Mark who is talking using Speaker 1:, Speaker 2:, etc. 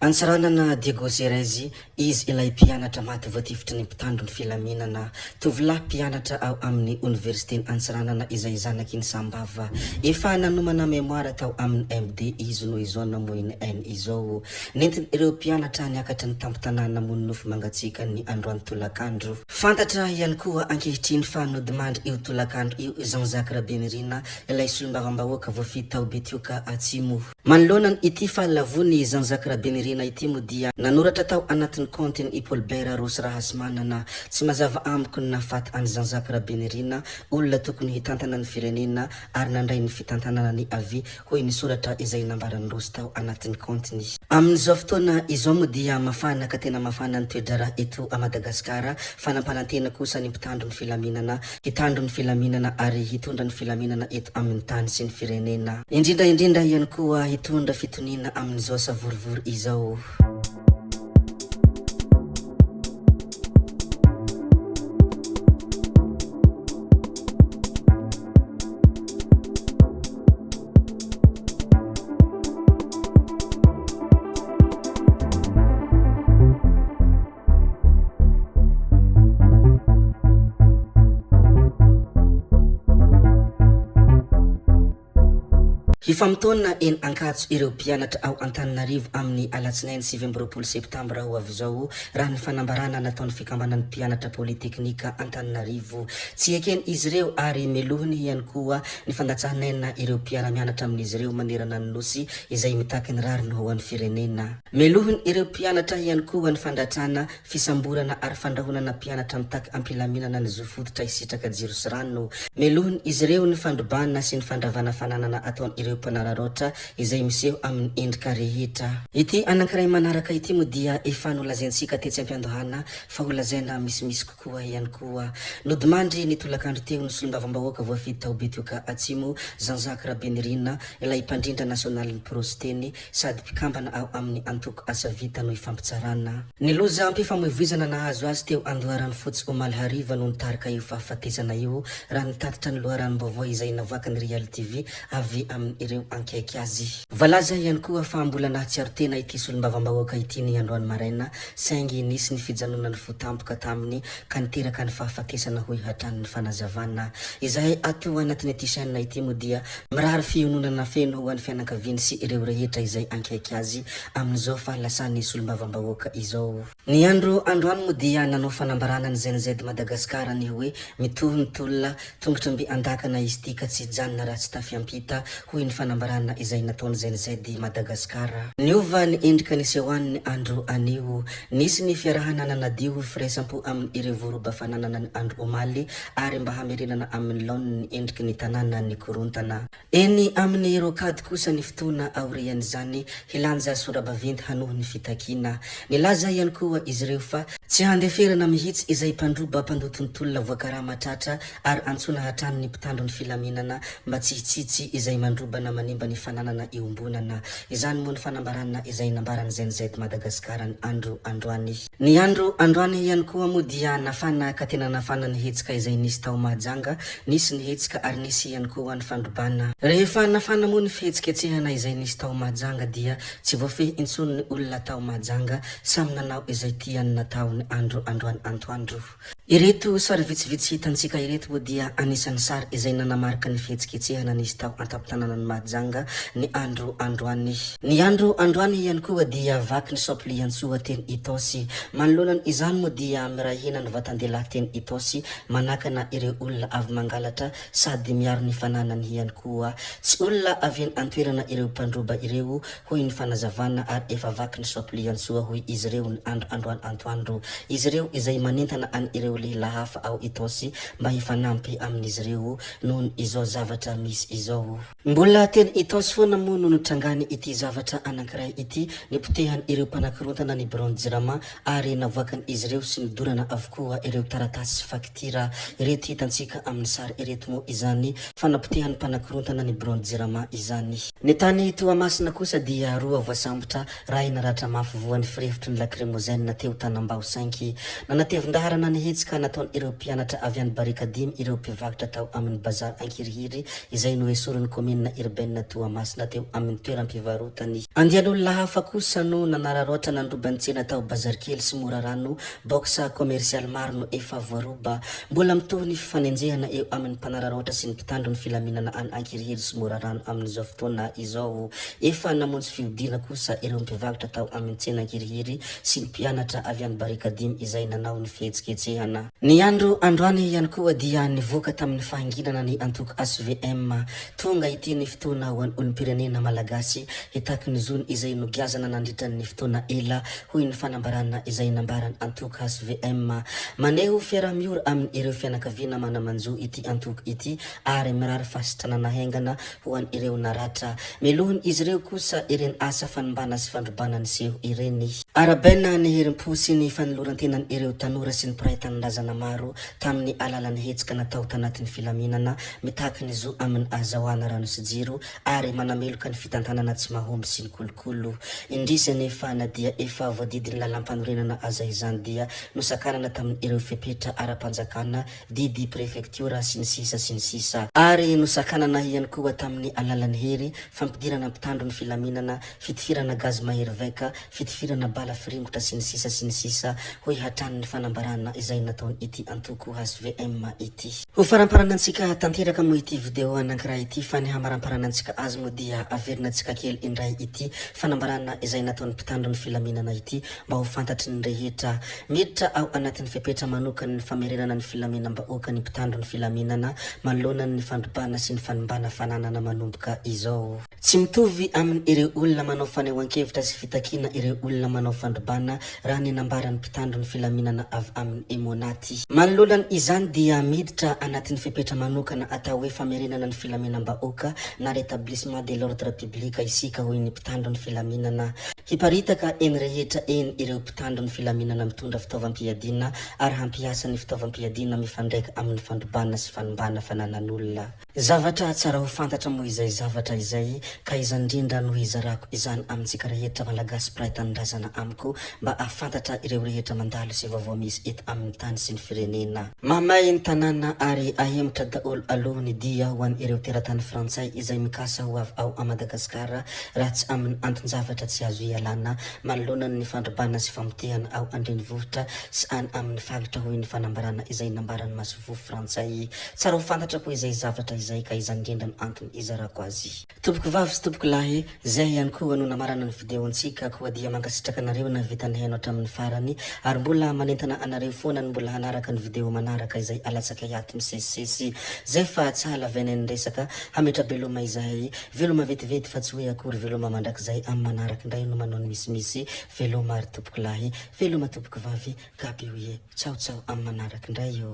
Speaker 1: Ansaranana Diego Ceres izy ilay mpianatra maty voatifitry ny mpitandro ny filaminana tovolahy mpianatra ao amin'ny université Ansaranana izay zanakiny Sambava efa nanomana mémoire tao amin'ny MD izy noho izao namoiny N izao nentiny ireo mpianatra niakatra ny tampotanana mony nofo mangatsika ny androany tolakandro fantatra ihany koa ankehitriny fa nodimandry io tolakandro io Jean-Jacques Rabenirina ilay solombavambahoaka voafity tao Betioka Atsimo manoloana ity fahalavony Jean-Jacques Rabenirina ity mo dia nanoratra tao anatin'ny compte ny Paul Bera Rosy Rahasmanana tsy mazava amiko ny nafaty any Jean-Jacques Rabenirina olona tokony hitantana ny firenena ary nandray ny fitantanana ny avy hoy ny soratra izay nambarany Rosy tao anatin'ny compte-ny amin'izao fotoana izao mo dia mafana ka tena mafana ny toedrara eto a Madagasikara fanampanantena kosa ny mpitandro ny filaminana hitandro ny filaminana ary hitondra ny filaminana eto amin'ny tany sy ny firenena indrindra ihany koa hitondra fitonina amin'izao savorivory izao Hifamtona en ankatso ireo mpianatra ao Antananarivo amin'ny alatsinainy 7 septambra ho avy zao raha ny fanambarana nataon'ny fikambanan'ny mpianatra polyteknika Antananarivo tsy ekeny izy ireo ary melohiny ihany koa ny fandatsahanaina ireo mpiara-mianatra amin'izy ireo manerana ny nosy izay mitaky ny rary ny ho an'ny firenena melohiny ireo mpianatra ihany koa ny fandratrana fisamborana ary fandrahonana mpianatra mitaky ampilaminana ny zofototra isitraka jiro sy rano melohiny izy ireo ny fandrobana sy ny fandravana fananana ataony ireo panararotra izay miseho amin'ny endrika rehetra ity anankiray manaraka ity mo dia efa nolazaintsika tetsy ampiandohana fa olazaina misimisy kokoa ihany koa nodimandry ny tolakandro teo ny solombavambahoaka voafity tao Betioka Atsimo Jean-Jacques Rabenirina ilay mpandrindra nasionaly ny prositeny sady mpikambana ao amin'ny antoko asa vita no ifampitsarana ny loza mpifamoivoizana nahazo azy teo andoharany fotsy omaly hariva no nitarika io fahafatesana io raha nitatitra ny loharanombavao izay navoaka ny Real TV avy amin'ny ireo ankaiky azy valaza ihany koa fa mbola nahatsiaro tena ity solombavambahoaka ity ny androany maraina saingy nisy ny fijanonany fotampoka taminy ka niteraka ny fahafatesana hoy hatran'ny fanazavana izay atao anatin'ny ity chaîne ity mo dia mirary fiononana feno ho an'ny fianakaviany sy ireo rehetra izay ankaiky azy amin'izao fahalasany solombavambahoaka izao ny androany mo dia nanao fanambarana ny ZNZ Madagasikara ny hoe mitohy ny tolona tongotry mby andakana izy ity ka tsy janona raha tsy tafiampita hoy ny fanambarana izay nataony ZNZ Madagasikara niova ny endrika ny sehoan'ny andro anio nisy ny fiarahana nanadio firaisampo amin'ny ireo voroba fananana ny andro omaly ary mba hamerenana amin'ny laony ny endriky ny tanàna ny korontana eny amin'ny rokady kosa ny fotoana aoriany zany hilanja sorabaventy hanoho ny fitakina nilaza ihany koa izy ireo fa tsy handeferana mihitsy izay mpandroba mpandotony tolona voakaraha matratra ary antsona hatrany ny mpitandro ny filaminana mba tsy hitsitsy izay mandrobana manimba ny fananana iombonana izany moa ny fanambarana izay nambarany ZNZ Madagasikara ny androany ny androany ihany koa mo dia nafana ka tena nafana ny hetsika izay nisy tao Mahajanga nisy ny hetsika ary nisy ihany koa ny fandrobana rehefa nafana moa ny fihetsiketsehana izay nisy tao Mahajanga dia tsy voafehy intsony ny olona tao Mahajanga samy nanao izay tiany natao ny androany antoandro ireto sary vitsivitsy hitantsika ireto mo dia anisan'ny sary izay nanamarika ny fihetsiketsehana nisy tao antapon-tanàna ny Mahajanga ny androany ny androany ihany koa dia vaky ny sopli antsoa teny Itosy manoloana izany mo dia mirahina ny vatandelahy teny Itosy manakana ireo olona avy mangalatra sady miaro ny fananany ihany koa tsy olona avy antoerana ireo mpandroba ireo hoy ny fanazavana ary efa vaky ny sopli antsoa hoy izy ireo ny androany antoandro izy ireo izay manentana any ireo lehilahy hafa ao Itosy mba hifanampy amin'izy ireo noho izao zavatra misy izao mbola teny Itosy foana moa no nitrangany ity zavatra anankiray ity nipotehany ireo mpanakirontana ny Bronze Jirama ary navoakany izy ireo sy nidorana avokoa ireo taratasy sy faktira ireto hitantsika amin'ny sary ireto mo izany fanapotehany mpanakirontana ny Bronze Jirama izany ny tany Toamasina kosa dia roa voasambotra raha naratra mafy voan'ny firefitry ny lacrymogène teo Tanambao 5 nanatevin-daharana ny hetsika nataony ireo mpianatra avy any Barikadimy ireo mpivarotra tao amin'ny bazary Ankirihiry izay no esorin'ny commune urbaine Arabenina Toamasina teo amin'ny toeram-pivarotany. Andian'olona hafa kosa no nanararoatra nandrobantsena tao Bazarikely sy Morarano box commercial maro no efa voaroba. Mbola mitohy ny fifanenjehana eo amin'ny mpanararoatra sy ny mpitandro ny filaminana any Ankirihiry sy Morarano amin'izao fotoana izao. Efa namonjy fihodina kosa ireo mpivarotra tao amin'ny tsena Ankirihiry sy ny mpianatra avy any Barikadimy izay nanao ny fihetsiketsehana. Ny androany ihany koa dia nivoaka tamin'ny fahanginana ny antoko SVM. Tonga ity ny fotoana ho an'ny olom-pirenena malagasy hitaky ny zony izay nogiazana nandritra ny fotoana ela hoy ny fanambarana izay nambarany antoko SVM. Maneho fiara-miora amin'ny ireo fianakaviana manamanjo ity antoko ity ary mirary fasitranana haingana ho an'ny ireo naratra. Melohany izy ireo kosa ireny asa fanimbana sy fandrobana ny seho ireny. Arabenina ny herim-po sy ny fanoloran-tenany ireo tanora sy ny mpiray tanindrazana maro tamin'ny alalan'ny hetsika natao tanatin'ny filaminana mitaky ny zo amin'ny azahoana rano sy jiro ary manameloka ny fitantanana tsy mahomby sy ny kolokolo. Indrisy nefa na dia efa voadidiny lalam-panorenana aza izany dia nosakanana tamin'ny ireo fepetra ara-panjakana didy prefektiora sy ny sisa ary nosakanana ihany koa tamin'ny alalan'ny hery fampidirana mpitandro ny filaminana fitifirana gazy mahery vaika fitifirana bala firingotra sy ny sisa hoy hatran'ny fanambarana izay nataony ity antoko SVM ity. Ho faramparanansika tanteraka mo ity video anankiray ity fa ny hamaramparanansika azy mo dia averinantsika kely indray ity fanambarana izay nataony mpitandro ny filaminana ity mba ho fantatry ny rehetra miditra ao anatin'ny fepetra manokany ny famerenana ny filaminam-bahoaka ny mpitandro ny filaminana manoloana ny fandrobana sy ny fanimbana fananana manomboka izao. Tsy mitovy amin'ny ireo olona manao fanehoan-kevitra sy fitakina ireo olona manao fandrobana raha ny nambarany mpitandro ny filaminana avy amin'ny emonaty. Manoloana izany dia miditra anatin'ny fepetra manokana atao hoe famerenana ny filaminam-bahoaka na rétablissement de l'ordre public isika hoy ny mpitandro ny filaminana. Hiparitaka eny rehetra eny ireo mpitandro ny filaminana mitondra fitaovam-piadina ary hampiasa ny fitaovam-piadina mifandraika amin'ny fandrobana sy fanimbana fananan'olona. Zavatra tsara ho fantatra mo izay zavatra izay ka izany indrindra no hizarako izany amintsika rehetra malagasy mpiray tanindrazana amiko mba ahafantatra ireo rehetra mandalo sy vaovao misy eto amin'ny tany sy ny firenena. Mamay ny tanàna ary ahemotra daholo alohany dia ho an'ny ireo teratany frantsay izay mikasa ho avy ao a Madagasikara raha tsy amin'ny anton-javatra tsy azo ialana manoloana ny fandrobana sy famotehana ao andrenivohitra sy any amin'ny faritra hoy ny fanambarana izay nambarany masovofo frantsay. Tsara ho fantatra ko izay zavatra izay ka izany indrindra no antony izarako azy. Tompoko vavy sy tompoko lahy, zay ihany koa no namarana ny videontsika koa dia mankasitraka anareo na vitany haino hatramin'ny farany ary mbola manentana anareo foana ny mbola hanaraka ny video manaraka izay alatsaka hiato misesisesy zay fa tsy halavenany resaka hametra beloma izahay veloma vetivety fa tsy hoe akory veloma mandrakizay amin'ny manaraka indray no manao ny misimisy veloma ary tompoko lahy veloma tompoko vavy gaby oye tsao tsao amin'ny manaraka indray io.